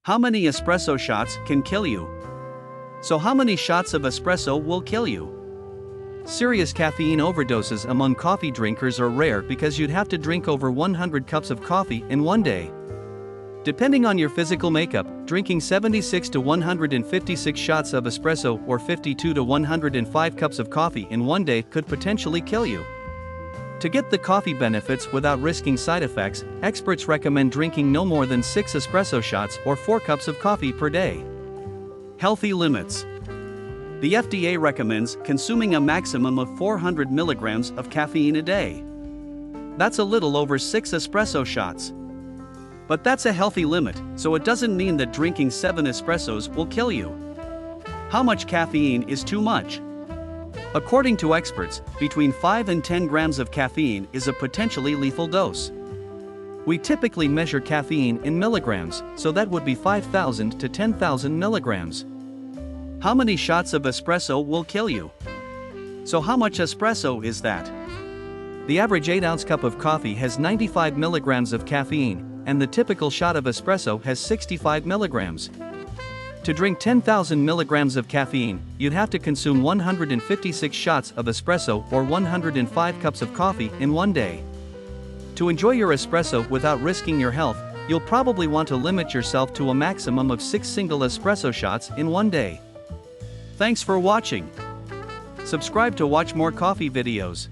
How many espresso shots can kill you? So how many shots of espresso will kill you? Serious caffeine overdoses among coffee drinkers are rare because you'd have to drink over 100 cups of coffee in one day. Depending on your physical makeup, drinking 76 to 156 shots of espresso or 52 to 105 cups of coffee in one day could potentially kill you. To get the coffee benefits without risking side effects, experts recommend drinking no more than 6 espresso shots or 4 cups of coffee per day. Healthy limits. The FDA recommends consuming a maximum of 400 milligrams of caffeine a day. That's a little over 6 espresso shots. But that's a healthy limit, so it doesn't mean that drinking 7 espressos will kill you. How much caffeine is too much? According to experts, between 5 and 10 grams of caffeine is a potentially lethal dose. We typically measure caffeine in milligrams, so that would be 5,000 to 10,000 milligrams. How many shots of espresso will kill you? So how much espresso is that? The average 8-ounce cup of coffee has 95 milligrams of caffeine, and the typical shot of espresso has 65 milligrams. To drink 10,000 milligrams of caffeine, you'd have to consume 156 shots of espresso or 105 cups of coffee in one day. To enjoy your espresso without risking your health, you'll probably want to limit yourself to a maximum of 6 single espresso shots in one day. Thanks for watching. Subscribe to watch more coffee videos.